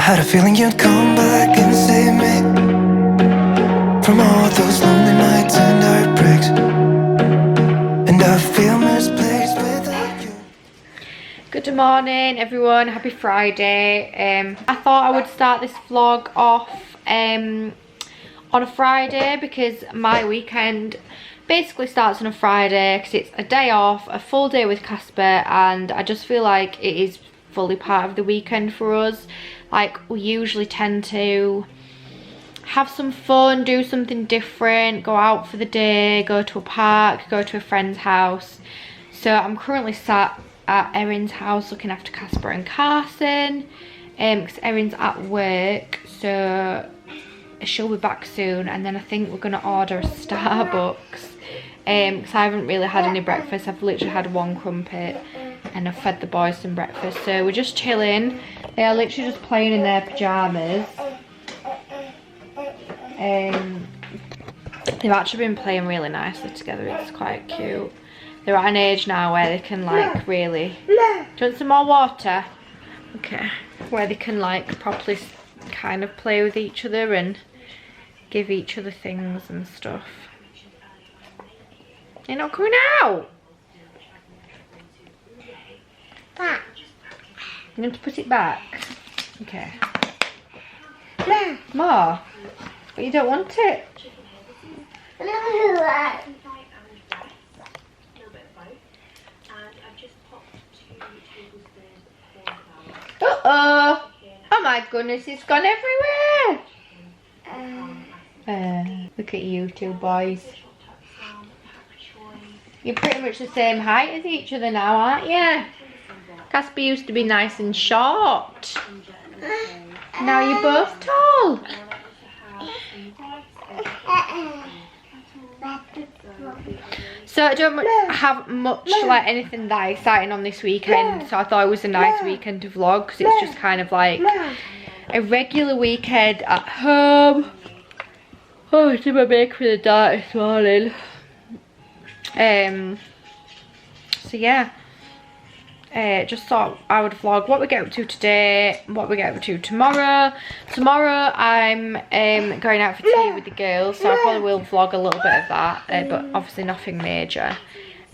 Had a feeling you'd come back and save me from all those lonely nights and heartbreaks, and I feel misplaced without you. Good morning everyone, happy Friday. I thought I would start this vlog off on a Friday because my weekend basically starts on a Friday because it's a day off, a full day with Casper, and I just feel like it is fully part of the weekend for us. Like, we usually tend to have some fun, do something different, go out for the day, go to a park, go to a friend's house. So I'm currently sat at Erin's house looking after Casper and Carson because Erin's at work, so she'll be back soon, and then I think we're gonna order a Starbucks because I haven't really had any breakfast. I've literally had one crumpet and I've fed the boys some breakfast, so we're just chilling. They are literally just playing in their pyjamas. They've actually been playing really nicely together. It's quite cute. They're at an age now where they can like really... Do you want some more water? Okay. Where they can like properly kind of play with each other and give each other things and stuff. You're not coming out! Back. I'm going to put it back. Okay. More? But you don't want it? Uh-oh! Oh my goodness, it's gone everywhere! Look at you two boys. You're pretty much the same height as each other now, aren't you? Casper used to be nice and short. Now you're both tall. So I don't have much like anything that exciting on this weekend, so I thought it was a nice weekend to vlog because it's just kind of like a regular weekend at home. Oh, I did my makeup in the dark this morning. So yeah, just thought I would vlog what we get up to today, what we get up to tomorrow. Tomorrow I'm going out for tea with the girls, so I probably will vlog a little bit of that, but obviously nothing major.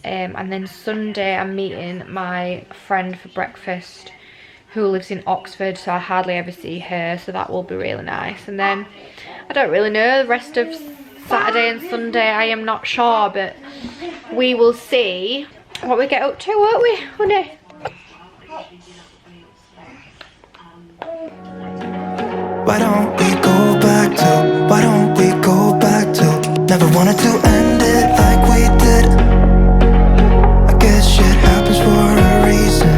And then Sunday I'm meeting my friend for breakfast who lives in Oxford, so I hardly ever see her, so that will be really nice. And then I don't really know the rest of Saturday and Sunday, I am not sure, but we will see what we get up to, won't we, honey? Why don't we go back to, why don't we go back to, never wanted to end it like we did. I guess shit happens for a reason,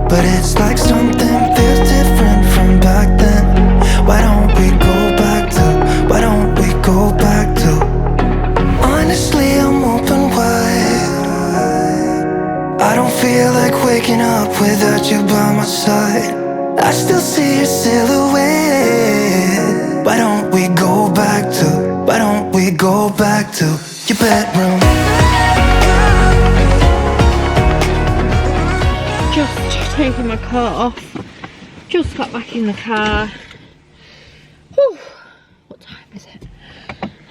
but it's like something feels different from back then. Why don't we go back to, why don't we go back to, honestly I'm open wide. I don't feel like waking up without you by my side. I still see your silhouette. Why don't we go back to, why don't we go back to your bedroom? Just taking my coat off. Just got back in the car. Whew. What time is it?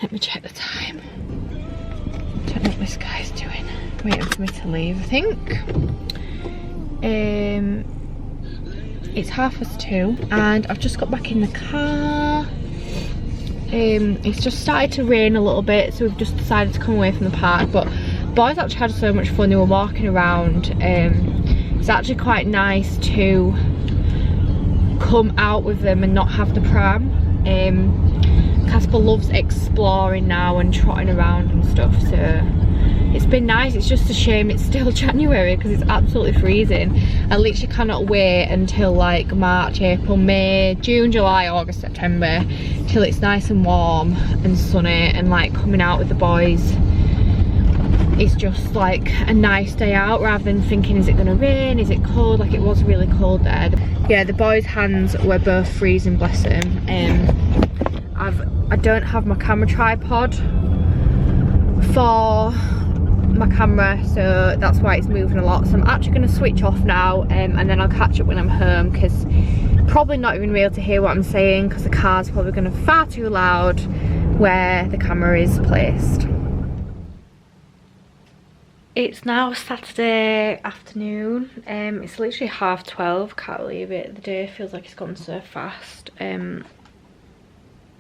Let me check the time. Don't know what this guy's doing. Waiting for me to leave, I think. It's 2:30 and I've just got back in the car. It's just started to rain a little bit, so we've just decided to come away from the park, but boys actually had so much fun. They were walking around. It's actually quite nice to come out with them and not have the pram. Casper loves exploring now and trotting around and stuff, so it's been nice. It's just a shame it's still January because it's absolutely freezing. I literally cannot wait until like March, April, May, June, July, August, September till it's nice and warm and sunny, and like coming out with the boys, it's just like a nice day out rather than thinking, is it gonna rain, is it cold? Like, it was really cold there. Yeah, the boys' hands were both freezing, bless them. I don't have my camera tripod for my camera, so that's why it's moving a lot. So I'm actually going to switch off now, and then I'll catch up when I'm home, because probably not even be able to hear what I'm saying because the car's probably going to be far too loud where the camera is placed. It's now Saturday afternoon. It's literally 12:30. Can't believe it. The day feels like it's gone so fast.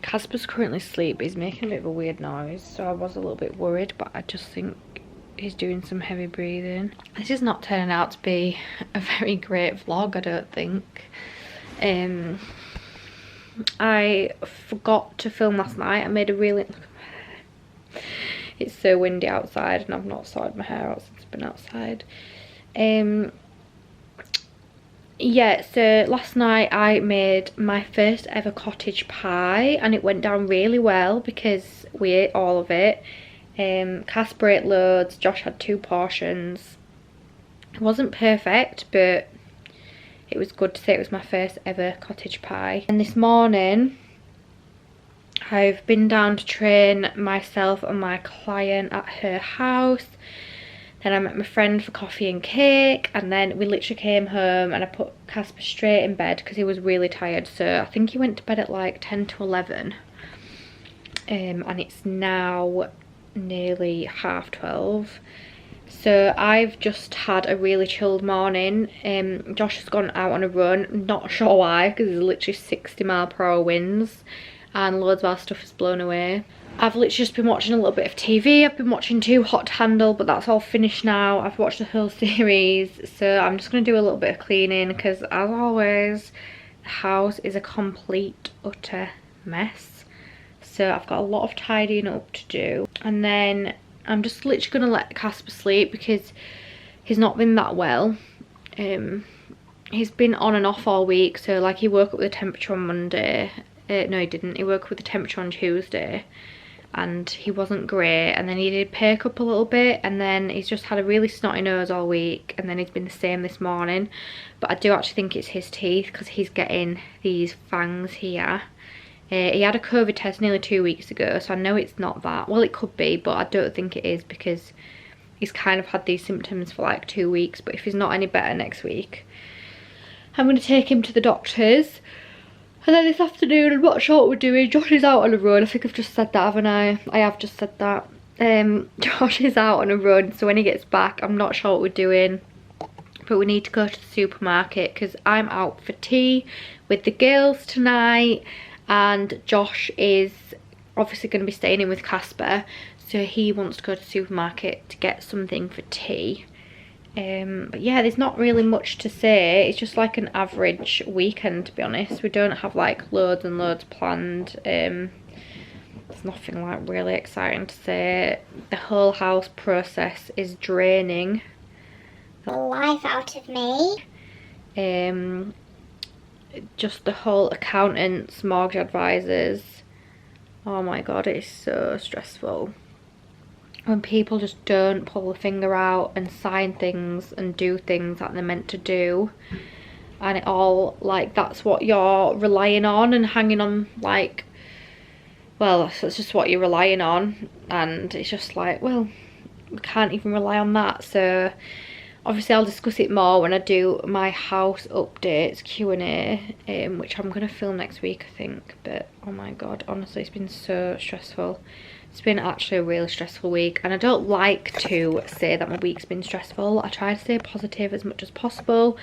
Casper's currently asleep, but he's making a bit of a weird noise, so I was a little bit worried, but I just think he's doing some heavy breathing. This is not turning out to be a very great vlog, I don't think. I forgot to film last night. I made a really... It's so windy outside and I've not sorted my hair out since I've been outside. Yeah, so last night I made my first ever cottage pie and it went down really well because we ate all of it. Casper ate loads, Josh had 2 portions. It wasn't perfect, but it was good to say it was my first ever cottage pie. And this morning I've been down to train myself and my client at her house. Then I met my friend for coffee and cake, and then we literally came home and I put Casper straight in bed because he was really tired. So I think he went to bed at like 10 to 11. And it's now nearly 12:30. So I've just had a really chilled morning. Josh has gone out on a run, not sure why, because there's literally 60-mile-per-hour winds and loads of our stuff is blown away. I've literally just been watching a little bit of TV. I've been watching Too Hot to Handle, but that's all finished now. I've watched the whole series, so I'm just going to do a little bit of cleaning because, as always, the house is a complete, utter mess. So I've got a lot of tidying up to do, and then I'm just literally going to let Casper sleep because he's not been that well. He's been on and off all week, so like he woke up with a temperature on Monday. No, he didn't. He woke up with a temperature on Tuesday and he wasn't great, and then he did perk up a little bit, and then he's just had a really snotty nose all week, and then he's been the same this morning. But I do actually think it's his teeth because he's getting these fangs here. He had a COVID test nearly 2 weeks ago, so I know it's not that. Well, it could be, but I don't think it is because he's kind of had these symptoms for like 2 weeks. But if he's not any better next week, I'm going to take him to the doctor's. And then this afternoon, I'm not sure what we're doing. Josh is out on a run. I think I've just said that, haven't I? I have just said that. Josh is out on a run, so when he gets back, I'm not sure what we're doing. But we need to go to the supermarket because I'm out for tea with the girls tonight. And Josh is obviously going to be staying in with Casper. So he wants to go to the supermarket to get something for tea. But yeah, there's not really much to say. It's just like an average weekend, to be honest. We don't have like loads and loads planned. There's nothing like really exciting to say. The whole house process is draining the life out of me. Just the whole accountants, mortgage advisors. Oh my god, it's so stressful. When people just don't pull the finger out and sign things and do things that they're meant to do, and it all, like, that's what you're relying on and hanging on, like, well, that's just what you're relying on, and it's just like, well, we can't even rely on that. So obviously I'll discuss it more when I do my house updates Q&A, which I'm going to film next week, I think. But oh my god, honestly, it's been so stressful. It's been actually a really stressful week, and I don't like to say that my week's been stressful. I try to stay positive as much as possible.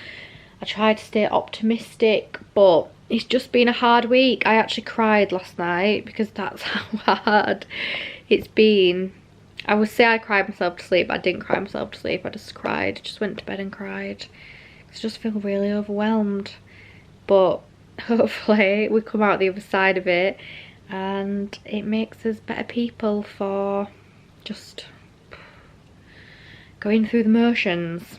I try to stay optimistic, but it's just been a hard week. I actually cried last night because that's how hard it's been. I would say I cried myself to sleep, but I didn't cry myself to sleep. I just cried, just went to bed and cried. I just feel really overwhelmed. But hopefully we come out the other side of it and it makes us better people for just going through the motions.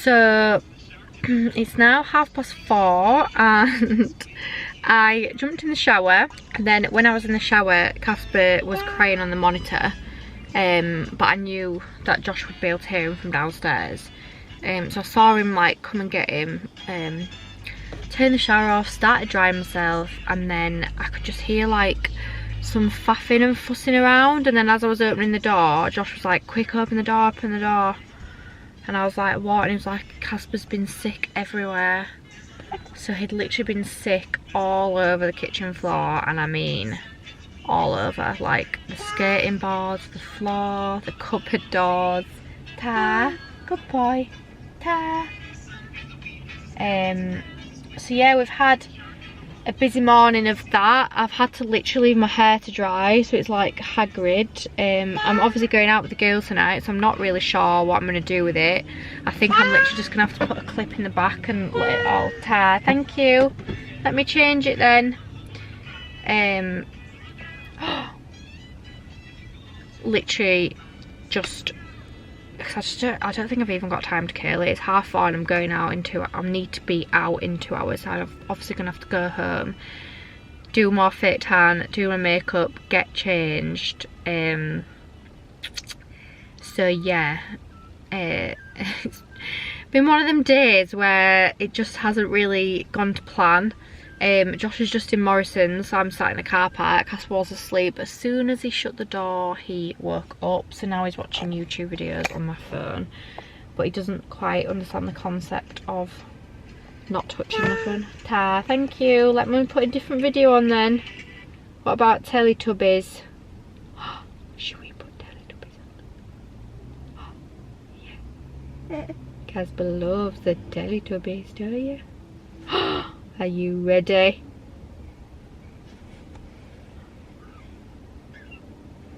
So it's now 4:30 and I jumped in the shower, and then when I was in the shower Casper was crying on the monitor, but I knew that Josh would be able to hear him from downstairs, so I saw him like come and get him, turned the shower off, started drying myself, and then I could just hear like some faffing and fussing around, and then as I was opening the door Josh was like, quick, open the door, open the door. And I was like, what? And he was like, Casper's been sick everywhere. So he'd literally been sick all over the kitchen floor, and I mean all over, like the skating boards, the floor, the cupboard doors. Ta, good boy, ta. So yeah, we've had a busy morning of that. I've had to literally leave my hair to dry, so it's like Hagrid. I'm obviously going out with the girls tonight, so I'm not really sure what I'm going to do with it. I think I'm literally just going to have to put a clip in the back and let it all tie. Thank you. Let me change it then. Literally just, I don't think I've even got time to curl it. It's 4:30 and I'm going out in 2 hours. I need to be out in 2 hours, so I'm obviously gonna have to go home, do more fit tan, do my makeup, get changed. So yeah, it's been one of them days where it just hasn't really gone to plan. Josh is just in Morrison's, so I'm sat in a car park. Casper was asleep. As soon as he shut the door, he woke up. So now he's watching YouTube videos on my phone. But he doesn't quite understand the concept of not touching the phone. Ta, thank you. Let me put a different video on then. What about Teletubbies? Should we put Teletubbies on? Yeah. Casper loves the Teletubbies, do you? Are you ready?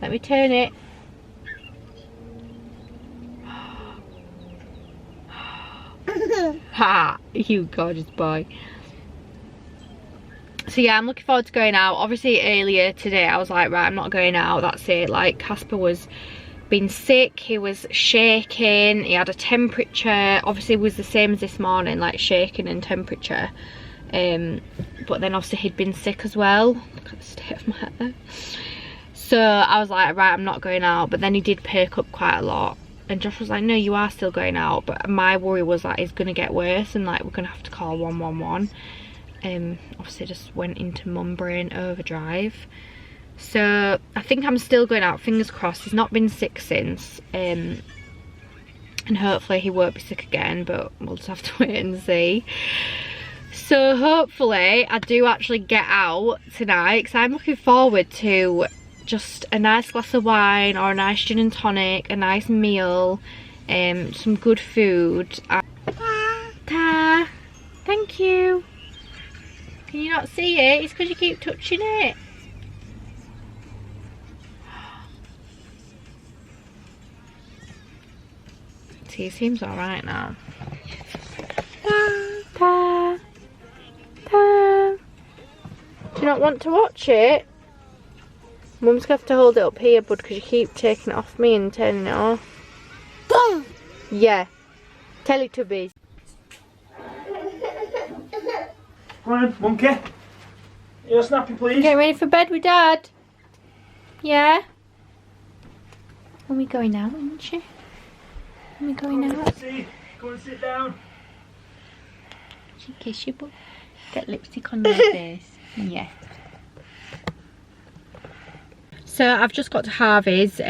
Let me turn it. Ha! You gorgeous boy. So yeah, I'm looking forward to going out. Obviously earlier today I was like, right, I'm not going out, that's it. Like Casper was being sick, he was shaking, he had a temperature. Obviously it was the same as this morning, like shaking and temperature. But then obviously he'd been sick as well. Look at the state of my hair. So I was like, right, I'm not going out. But then he did perk up quite a lot, and Josh was like, no, you are still going out. But my worry was that it's going to get worse and like we're going to have to call 111. Obviously just went into mum brain overdrive. So I think I'm still going out, fingers crossed. He's not been sick since, and hopefully he won't be sick again, but we'll just have to wait and see. So hopefully I do actually get out tonight, because I'm looking forward to just a nice glass of wine or a nice gin and tonic, a nice meal, some good food. Ta, thank you. Can you not see it? It's because you keep touching it. See, it seems alright now. Ta, ta, ta. Do you not want to watch it? Mum's gonna have to hold it up here, bud, because you keep taking it off me and turning it off. Yeah. Teletubbies. Come on, monkey. You're snappy, please. Getting ready for bed with Dad? Yeah? Are we going out, aren't she? Are we going out? Go and sit down. She kiss you, bud. Get lipstick on your face. Yeah. So I've just got to Harvey's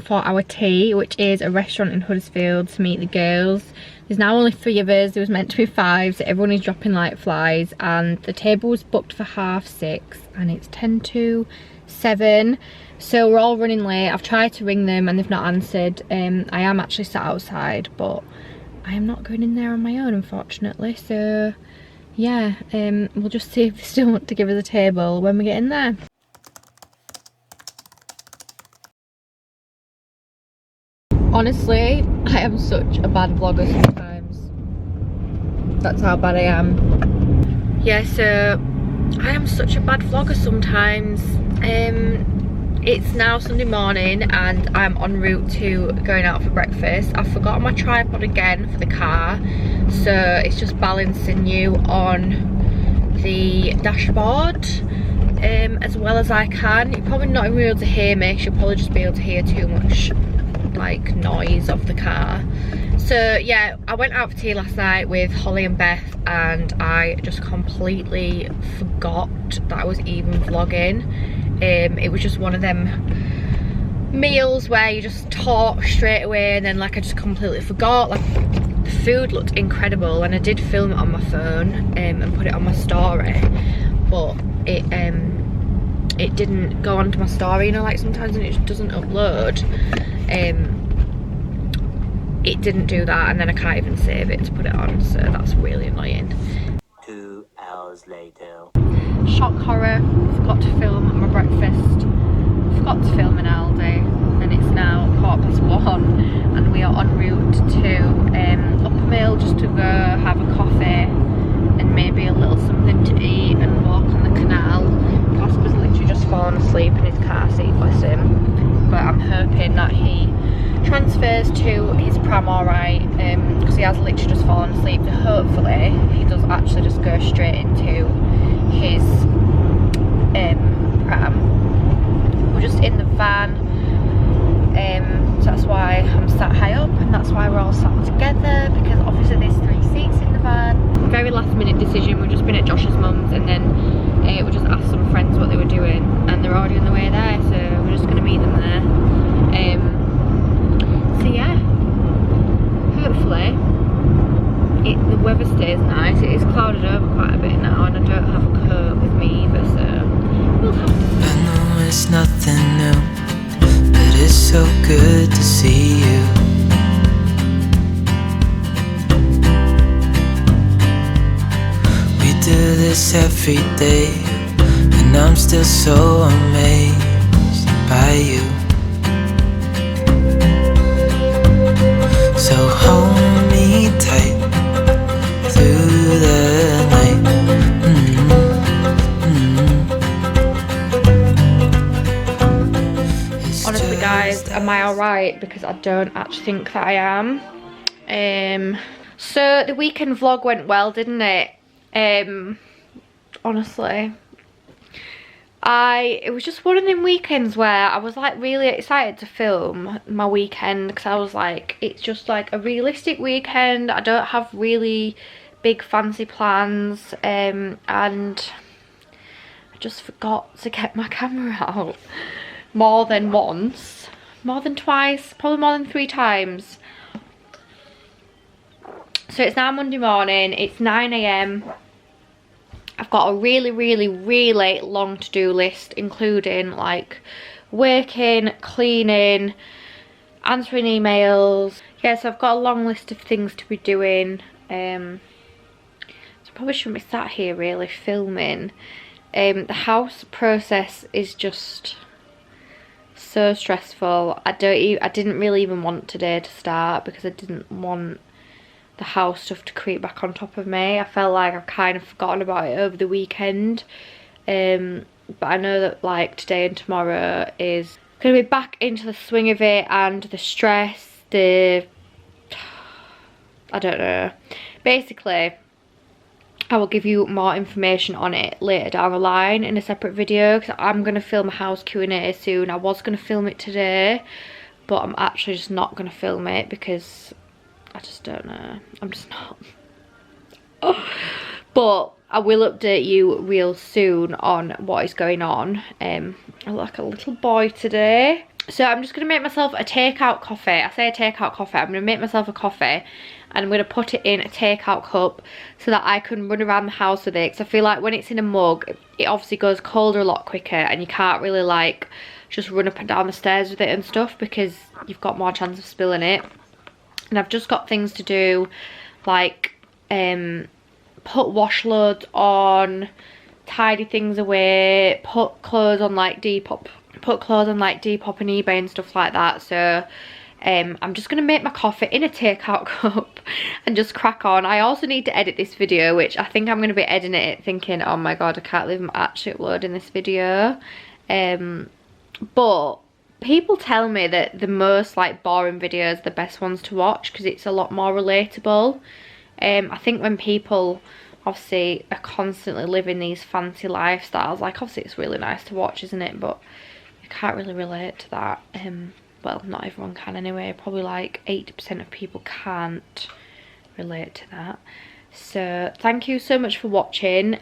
for our tea, which is a restaurant in Huddersfield, to meet the girls. There's now only 3 of us. There was meant to be 5, so everyone is dropping like flies, and the table was booked for 6:30 and it's 7:10. So we're all running late. I've tried to ring them and they've not answered. I am actually sat outside, but I am not going in there on my own, unfortunately. So yeah, we'll just see if they still want to give us a table when we get in there. Honestly, I am such a bad vlogger sometimes. That's how bad I am. Yeah, so I am such a bad vlogger sometimes. It's now Sunday morning and I'm en route to going out for breakfast. I've forgotten my tripod again for the car, so it's just balancing you on the dashboard as well as I can. You're probably not even able to hear me, you'll probably just be able to hear too much like noise of the car. So yeah, I went out for tea last night with Holly and Beth and I just completely forgot that I was even vlogging. It was just one of them meals where you just talk straight away and then like I just completely forgot. Like the food looked incredible and I did film it on my phone and put it on my story, but it didn't go onto my story, you know, like sometimes when it just doesn't upload. It didn't do that and then I can't even save it to put it on, so that's really annoying. 2 hours later. Shock horror, forgot to film my breakfast, forgot to film an Aldi, and it's now 1:15 and we are en route to Uppermill just to go have a coffee and maybe a little something to eat and walk on the canal. Casper's literally just fallen asleep in his car seat, bless him, but I'm hoping that he transfers to his pram alright, because he has literally just fallen asleep, so hopefully he does actually just go straight into his pram. We're just in the van, so that's why I'm sat high up and that's why we're all sat together, because obviously there's 3 seats in the van. Very last minute decision, we've just been at Josh's mum's and then we just asked some friends what they were doing and they're already on the way there, so we're just going to meet them there. So yeah, hopefully the weather stays nice. It is clouded over quite a bit now and I don't have a coat with me either, so we'll have to. I know it's nothing new, but it's so good to see you. We do this every day, and I'm still so amazed by you. So hold me tight through the night. Honestly guys, am I alright? Because I don't actually think that I am. So the weekend vlog went well, didn't it? Honestly, it was just one of them weekends where I was like really excited to film my weekend, because I was like, it's just like a realistic weekend. I don't have really big fancy plans, and I just forgot to get my camera out more than once, more than twice, probably more than 3 times. So it's now Monday morning, it's 9 AM. I've got a really long to-do list, including like working, cleaning, answering emails. Yeah, so I've got a long list of things to be doing. So I probably shouldn't be sat here really filming. The house process is just so stressful. I didn't really even want today to start because I didn't want the house stuff to creep back on top of me. I felt like I've kind of forgotten about it over the weekend, but I know that like today and tomorrow is going to be back into the swing of it, and the stress, I don't know. Basically, I will give you more information on it later down the line in a separate video, because I'm going to film a house Q&A soon. I was going to film it today, but I'm actually just not going to film it because I just don't know. I'm just not. But I will update you real soon on what is going on. I look like a little boy today. So I'm just going to make myself a takeout coffee. I say a takeout coffee. I'm going to make myself a coffee and I'm going to put it in a takeout cup so that I can run around the house with it. Because I feel like when it's in a mug, it obviously goes colder a lot quicker and you can't really like just run up and down the stairs with it and stuff because you've got more chance of spilling it. And I've just got things to do, like put wash loads on, tidy things away, put clothes on like Depop and eBay and stuff like that. So I'm just going to make my coffee in a takeout cup and just crack on. I also need to edit this video, which I think I'm going to be editing it thinking, oh my god, I can't believe I'm actually uploading this video. but people tell me that the most like boring videos are the best ones to watch because it's a lot more relatable. I think when people obviously are constantly living these fancy lifestyles, like obviously it's really nice to watch, isn't it, but I can't really relate to that. Well, not everyone can anyway. Probably like 80% of people can't relate to that. So thank you so much for watching.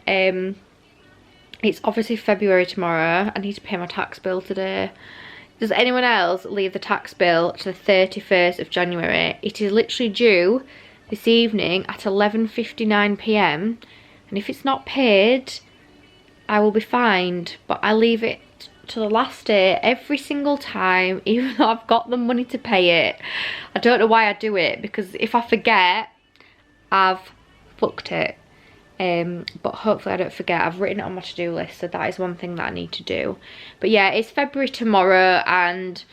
It's obviously February tomorrow. I need to pay my tax bill today. Does anyone else leave the tax bill to the 31st of January? It is literally due this evening at 11:59 p.m. and if it's not paid, I will be fined. But I leave it to the last day every single time, even though I've got the money to pay it. I don't know why I do it, because if I forget, I've fucked it. But hopefully I don't forget. I've written it on my to-do list, so that is one thing that I need to do. But yeah, it's February tomorrow, and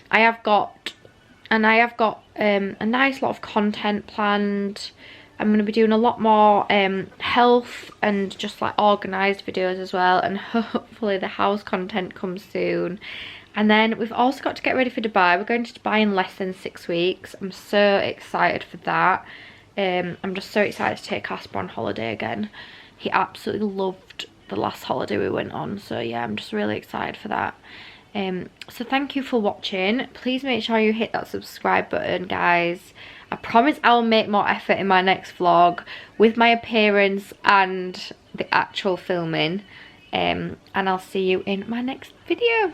I have got a nice lot of content planned. I'm going to be doing a lot more health and just like organised videos as well, and hopefully the house content comes soon. And then we've also got to get ready for Dubai. We're going to Dubai in less than 6 weeks. I'm so excited for that. I'm just so excited to take Casper on holiday again. He absolutely loved the last holiday we went on, so yeah, I'm just really excited for that. So thank you for watching. Please make sure you hit that subscribe button, guys. I promise I'll make more effort in my next vlog with my appearance and the actual filming. And I'll see you in my next video.